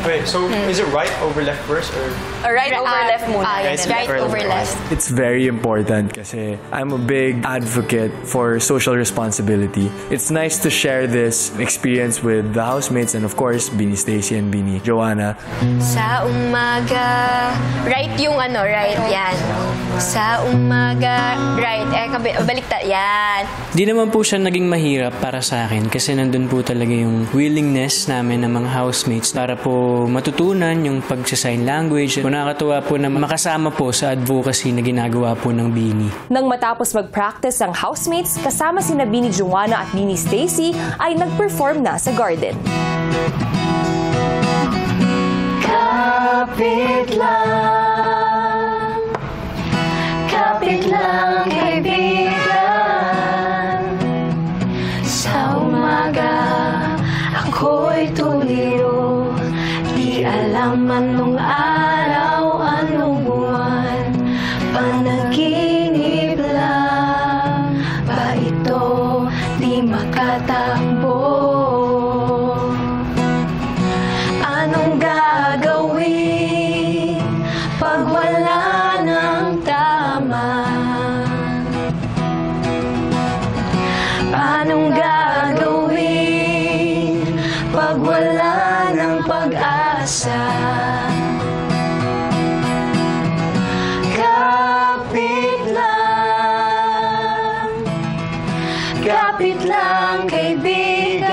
Wait, so is it right over left first or? Right over left muna. Yes, right over left. It's very important kasi I'm a big advocate for social responsibility. It's nice to share this experience with the housemates and of course, Beanie Stacy and Beanie Joanna. Sa umaga, right yung ano, right, yan. Sa umaga, right, baliktad, yan. Di naman po siya naging mahirap para sa akin kasi nandun po talaga yung willingness namin ng mga housemates para po matutunan yung pagsa-sign language. Nakakatuwa po na makasama po sa advocacy na ginagawa po ng Beanie. Nang matapos mag-practice ang housemates, kasama sina Beanie Joanna at Beanie Stacy ay nag-perform na sa garden. Kapit lang kaibigan. Sa umaga, ako'y tuliyo. Di alam anong araw, anong buwan. Panaginip lang ba ito? Di makatakbo. Anong gagawin pag wala ng tama? Anong gagawin pag wala ng pag-asa? Kapit lang kaibigan.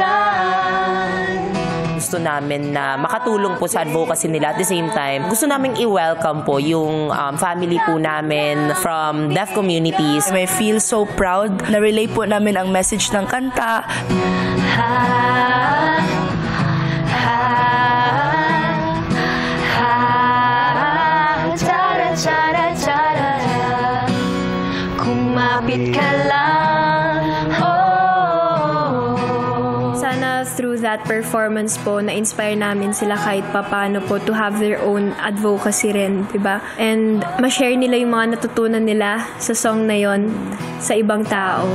Gusto namin na makatulong po sa advocacy nila. At the same time, gusto namin i-welcome po yung family po namin from deaf communities. I feel so proud na relay po namin ang message ng kanta. Chara, chara, chara. Kumapit ka lang. Sana through that performance po, na-inspire namin sila kahit papano po to have their own advocacy rin, diba? And ma-share nila yung mga natutunan nila sa song na yon sa ibang tao.